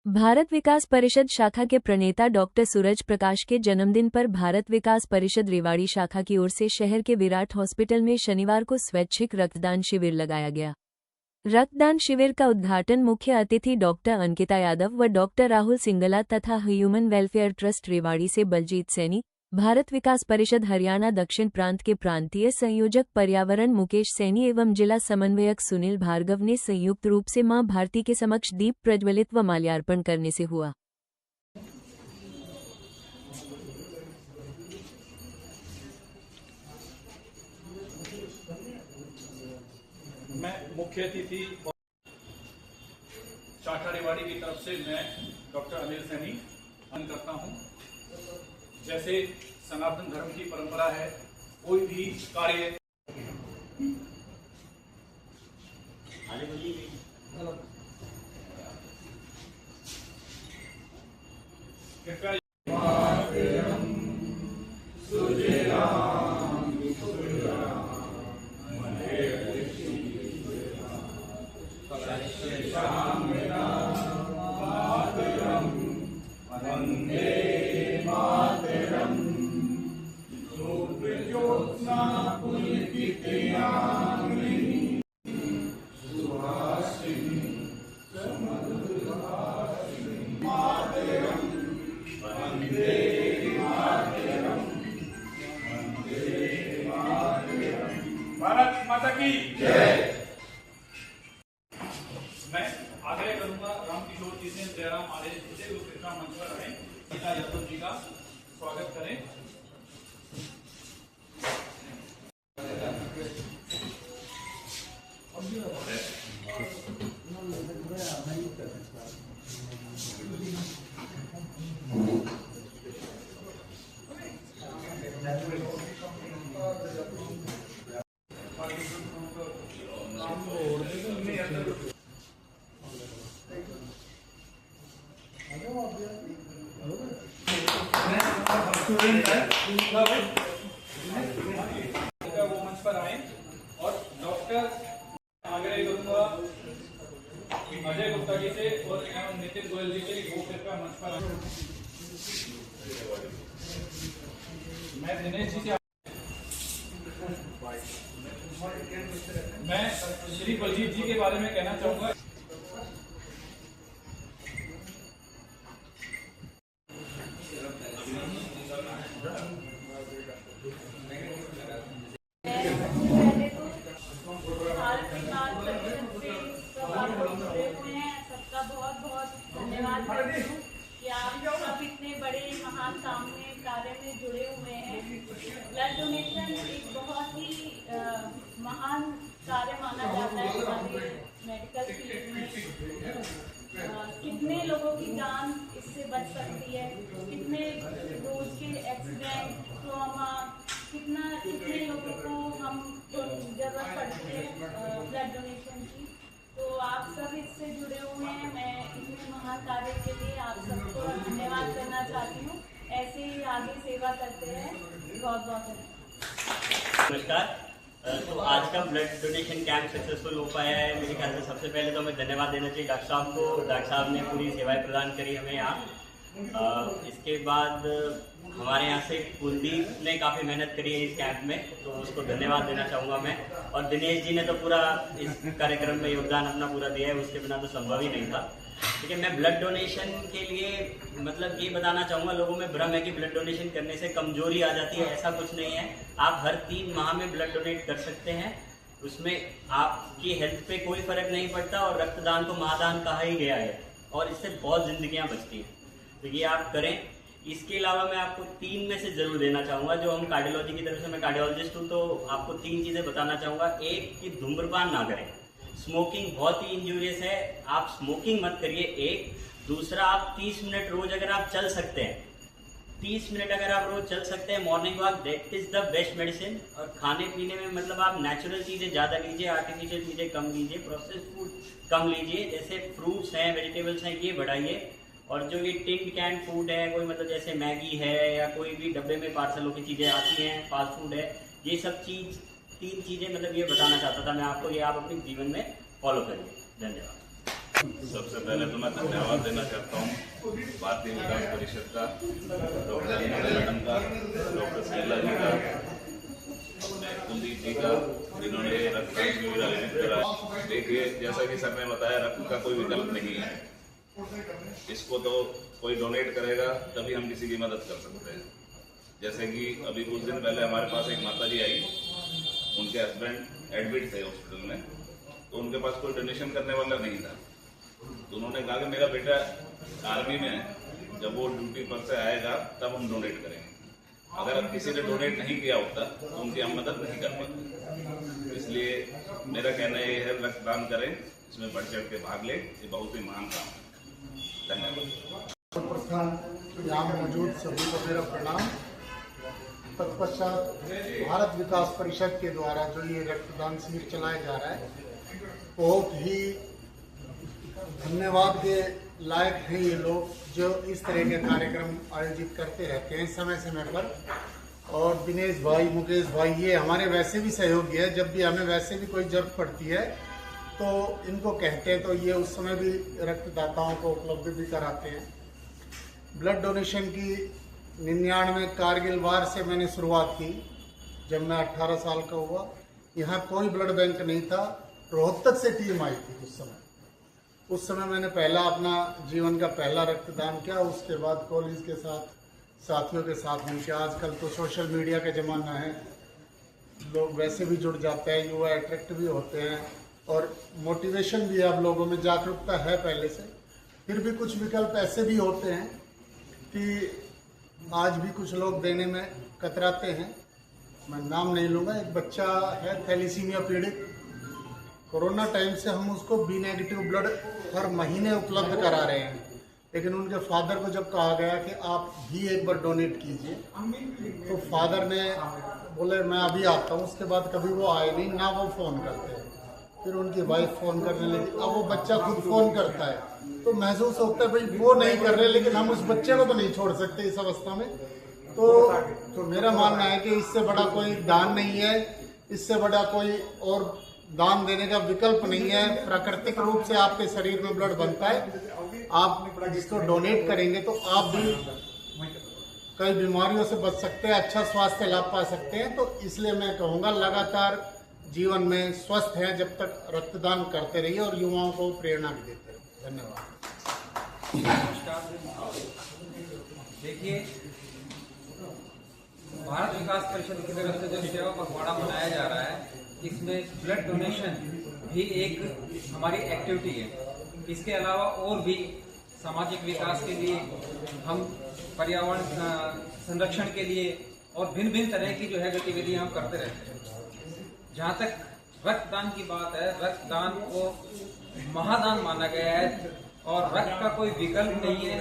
भारत विकास परिषद शाखा के प्रणेता डॉक्टर सूरज प्रकाश के जन्मदिन पर भारत विकास परिषद रेवाड़ी शाखा की ओर से शहर के विराट हॉस्पिटल में शनिवार को स्वैच्छिक रक्तदान शिविर लगाया गया। रक्तदान शिविर का उद्घाटन मुख्य अतिथि डॉक्टर अंकिता यादव व डॉक्टर राहुल सिंगला तथा ह्यूमन वेलफेयर ट्रस्ट रेवाड़ी से बलजीत सैनी, भारत विकास परिषद हरियाणा दक्षिण प्रांत के प्रांतीय संयोजक पर्यावरण मुकेश सैनी एवं जिला समन्वयक सुनील भार्गव ने संयुक्त रूप से मां भारती के समक्ष दीप प्रज्वलित व माल्यार्पण करने से हुआ। मैं मुख्य अतिथि शाखा रेवाड़ी की तरफ से मैं डॉक्टर अनिल सैनी करता हूं। जैसे सनातन धर्म की परंपरा है, कोई भी कार्य भारत माता की जय। मैं आग्रह करूंगा रामकिशोर जी से जयराम आर्य जी से वो कृपया मंच पर आए, गीता यादव जी का स्वागत करें। वो मंच पर आए और डॉक्टर आग्रह करूंगा अजय गुप्ता जी से और नितिन गोयल जी से वो कृपया मंच पर आए। मैं दिनेश जी से मैं श्री बलजीत जी के बारे में कहना चाहूंगा। सबका बहुत बहुत धन्यवाद करती हूँ कि आप सब इतने बड़े महान काम में कार्य में जुड़े हुए हैं। ब्लड डोनेशन एक बहुत ही महान कार्य माना जाता है हमारे मेडिकल फील्ड में। कितने लोगों की जान इससे बच सकती है, कितने रोज के एक्सीडेंट, ट्रॉमा, कितने लोगों को हम जरूरत पड़ती है ब्लड डोनेशन की। तो आप सब इससे जुड़े हुए हैं। मैं इतने महान कार्य के लिए आप सबको धन्यवाद करना चाहती हूँ। ऐसे ही आगे सेवा करते हैं। बहुत बहुत धन्यवाद। नमस्कार। तो आज का ब्लड डोनेशन कैंप सक्सेसफुल हो पाया है। मेरे ख्याल से सबसे पहले तो हमें धन्यवाद देना चाहिए डॉक्टर साहब को। डॉक्टर साहब ने पूरी सेवाएं प्रदान करी हमें यहाँ। इसके बाद हमारे यहाँ से कुलदीप ने काफ़ी मेहनत करी है इस कैंप में, तो उसको धन्यवाद देना चाहूँगा मैं। और दिनेश जी ने तो पूरा इस कार्यक्रम में योगदान अपना पूरा दिया है, उसके बिना तो संभव ही नहीं था। ठीक है, मैं ब्लड डोनेशन के लिए मतलब ये बताना चाहूँगा, लोगों में भ्रम है कि ब्लड डोनेशन करने से कमजोरी आ जाती है। ऐसा कुछ नहीं है। आप हर 3 माह में ब्लड डोनेट कर सकते हैं, उसमें आपकी हेल्थ पे कोई फर्क नहीं पड़ता। और रक्तदान को महादान कहा ही गया है और इससे बहुत जिंदगियाँ बचती हैं, तो ये आप करें। इसके अलावा मैं आपको 3 में से जरूर देना चाहूँगा, जो हम कार्डियोलॉजी की तरफ से, मैं कार्डियोलॉजिस्ट हूँ, तो आपको 3 चीज़ें बताना चाहूँगा। एक कि धूम्रपान ना करें, स्मोकिंग बहुत ही इंजूरियस है, आप स्मोकिंग मत करिए। एक दूसरा, आप 30 मिनट रोज अगर आप चल सकते हैं, 30 मिनट अगर आप रोज चल सकते हैं morning walk, that is the best medicine. और खाने पीने में मतलब आप नेचुरल चीज़ें ज़्यादा लीजिए, आर्टिफिशियल चीज़ें कम लीजिए, प्रोसेस्ड फूड कम लीजिए। जैसे फ्रूट्स हैं, वेजिटेबल्स हैं, ये बढ़ाइए। और जो ये टिन कैन फूड है, कोई मतलब जैसे मैगी है या कोई भी डब्बे में पार्सलों की चीज़ें आती हैं, फास्ट फूड है, ये सब 3 चीज़ें मतलब ये बताना चाहता था मैं आपको, ये आप अपने जीवन में फॉलो करिए। धन्यवाद। सबसे पहले तो मैं धन्यवाद देना चाहता हूँ भारतीय विकास परिषद का, डॉक्टर मैडम का, डॉक्टर शैला जी का, अपने कुलदीप जी का, जिन्होंने रक्तदान शिविर आयोजित करा। देखिए, जैसा कि सर ने बताया, रक्त का कोई विकल्प नहीं है। इसको तो कोई डोनेट करेगा तभी हम किसी की मदद कर सकते हैं। जैसे कि अभी कुछ दिन पहले हमारे पास एक माता जी आई, उनके हस्बैंड एडमिट थे हॉस्पिटल में, तो उनके पास कोई डोनेशन करने वाला नहीं था। तो उन्होंने कहा कि मेरा बेटा आर्मी में है, जब वो ड्यूटी पर से आएगा तब हम डोनेट करेंगे। अगर किसी ने डोनेट नहीं किया होता तो उनकी हम मदद नहीं कर पाते। इसलिए मेरा कहना ये है, रक्तदान करें, इसमें बढ़ चढ़ के भाग लें, ये बहुत ही महान काम है। धन्यवाद। प्रथम यहाँ मौजूद सभी को मेरा प्रणाम। तत्पश्चात भारत विकास परिषद के द्वारा जो ये रक्तदान शिविर चलाया जा रहा है, बहुत ही धन्यवाद के लायक हैं ये लोग जो इस तरह के कार्यक्रम आयोजित करते रहते हैं समय समय पर। और दिनेश भाई, मुकेश भाई, ये हमारे वैसे भी सहयोगी है। जब भी हमें वैसे भी कोई जरूरत पड़ती है तो इनको कहते हैं, तो ये उस समय भी रक्तदाताओं को उपलब्ध भी कराते हैं। ब्लड डोनेशन की 99 कारगिल वार से मैंने शुरुआत की। जब मैं 18 साल का हुआ, यहाँ कोई ब्लड बैंक नहीं था। रोहतक से टीम आई थी उस समय मैंने पहला अपना जीवन का पहला रक्तदान किया। उसके बाद कॉलेज के साथ साथियों के साथ मिलकर, आजकल तो सोशल मीडिया का ज़माना है, लोग वैसे भी जुड़ जाते हैं, युवा अट्रैक्ट भी होते हैं और मोटिवेशन भी है। अब लोगों में जागरूकता है पहले से। फिर भी कुछ विकल्प ऐसे भी होते हैं कि आज भी कुछ लोग देने में कतराते हैं। मैं नाम नहीं लूँगा। एक बच्चा है थैलीसीमिया पीड़ित। कोरोना टाइम से हम उसको बी नेगेटिव ब्लड हर महीने उपलब्ध करा रहे हैं, लेकिन उनके फादर को जब कहा गया कि आप भी एक बार डोनेट कीजिए, तो फादर ने बोले मैं अभी आता हूँ। उसके बाद कभी वो आए नहीं, ना वो फ़ोन करते हैं। फिर उनकी वाइफ फ़ोन करने लगी। अब वो बच्चा खुद फ़ोन करता है, तो महसूस होता है भाई वो नहीं कर रहे, लेकिन हम उस बच्चे को तो नहीं छोड़ सकते इस अवस्था में। तो मेरा मानना है कि इससे बड़ा कोई दान नहीं है, इससे बड़ा कोई और दान देने का विकल्प नहीं है। प्राकृतिक रूप से आपके शरीर में ब्लड बनता है। आप जिसको डोनेट करेंगे तो आप भी कई बीमारियों से बच सकते हैं, अच्छा स्वास्थ्य लाभ पा सकते हैं। तो इसलिए मैं कहूँगा, लगातार जीवन में स्वस्थ हैं जब तक रक्तदान करते रहिए और युवाओं को प्रेरणा भी देते रहिए। धन्यवाद। नमस्कार। देखिए, भारत विकास परिषद की तरफ से जो सेवा पखवाड़ा मनाया जा रहा है, इसमें ब्लड डोनेशन भी एक हमारी एक्टिविटी है। इसके अलावा और भी सामाजिक विकास के लिए, हम पर्यावरण संरक्षण के लिए और भिन्न भिन्न तरह की जो है गतिविधियां हम करते रहते हैं। जहाँ तक रक्तदान की बात है, रक्तदान को महादान माना गया है और रक्त का कोई विकल्प नहीं है।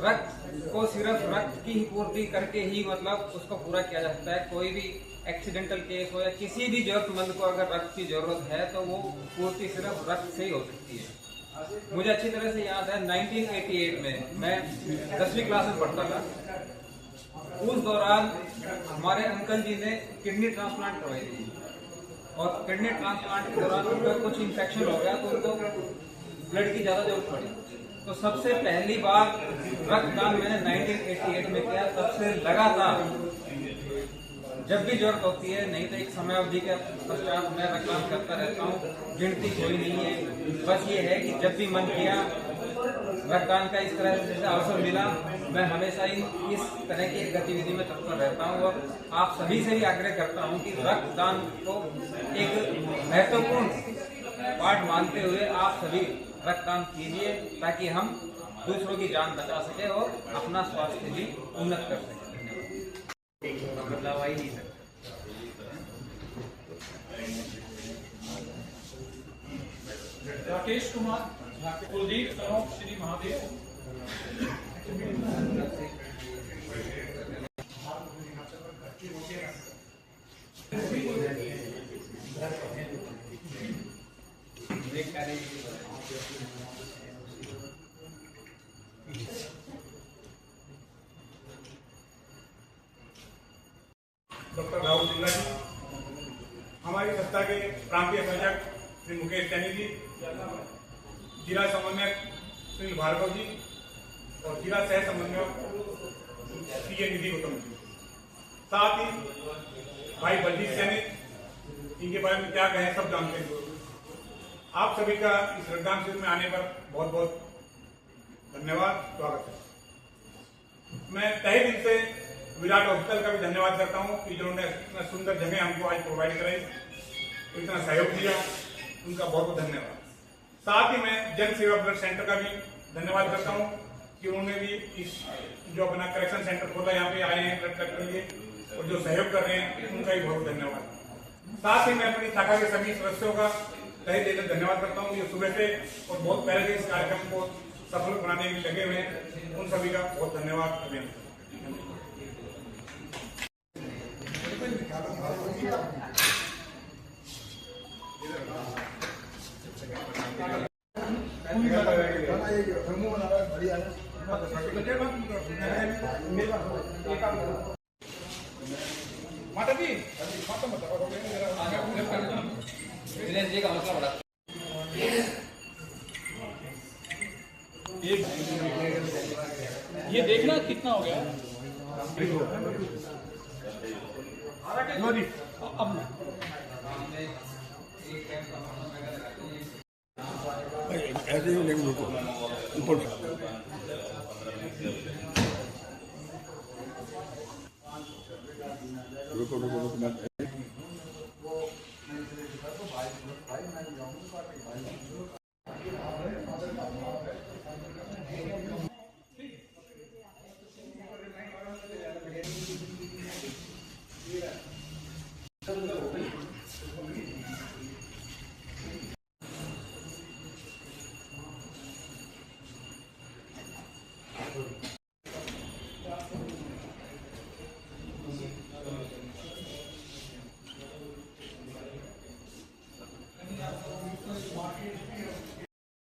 रक्त को सिर्फ रक्त की ही पूर्ति करके ही मतलब उसको पूरा किया जा सकता है। कोई भी एक्सीडेंटल केस हो या किसी भी जरूरतमंद को अगर रक्त की जरूरत है तो वो पूर्ति सिर्फ रक्त से ही हो सकती है। मुझे अच्छी तरह से याद है 1988 में मैं 10वीं क्लास में पढ़ता था। उस दौरान हमारे अंकल जी ने किडनी ट्रांसप्लांट करवाई थी और किडनी ट्रांसप्लांट के दौरान उनको कुछ इन्फेक्शन हो गया तो उनको ब्लड की ज्यादा जरूरत पड़ी। तो सबसे पहली बार रक्तदान मैंने 1988 में किया। तब से लगातार जब भी जरूरत होती है, नहीं तो एक समय अवधि के पश्चात मैं रक्तदान करता रहता हूँ। गिनती कोई नहीं है, बस ये है कि जब भी मन किया रक्तदान का इस तरह से अवसर मिला, मैं हमेशा इस तरह की गतिविधि में तत्पर रहता हूँ। और आप सभी से भी आग्रह करता हूँ कि रक्तदान को एक महत्वपूर्ण पार्ट मानते हुए आप सभी रक्तदान कीजिए, ताकि हम दूसरों की जान बचा सके और अपना स्वास्थ्य भी उन्नत कर सकें। बदलाव आई नहीं सकता। राकेश कुमार, कुलदीप सरोप, श्री महादेव। डॉक्टर राहुल जिंदा जी, हमारी संस्था के प्रांतीय संयोजक श्री मुकेश सैनी जी, जिला समन्वयक सुनील भार्गव जी और जिला सह समन्वयक सीए निधि गौतम जी, साथ ही भाई बलजीत सैनी, इनके बारे में क्या कहें सब जानते हैं। आप सभी का इस रक्तदान शिविर में आने पर बहुत बहुत धन्यवाद, स्वागत है। मैं तहे दिल से विराट हॉस्पिटल का भी धन्यवाद करता हूं कि जिन्होंने इतना सुंदर जगह हमको आज प्रोवाइड कराई, इतना सहयोग दिया, उनका बहुत बहुत धन्यवाद। साथ ही मैं जन सेवा ब्लड सेंटर का भी धन्यवाद करता हूं कि उन्होंने भी इस जो अपना करेक्शन सेंटर खोला, यहाँ पे आए हैं ब्लड के लिए और जो सहयोग कर रहे हैं उनका भी बहुत धन्यवाद। साथ ही मैं अपनी शाखा के सभी सदस्यों का तहे दिल से धन्यवाद करता हूँ, जो सुबह से और बहुत पहले से इस कार्यक्रम को सफल बनाने में लगे हुए हैं, उन सभी का बहुत धन्यवाद। अभिनंदन। माता जी दिनेश जी का मसला बड़ा ये देखना कितना हो गया। अब ऐसे ही लेंगे ऊपर मार्केट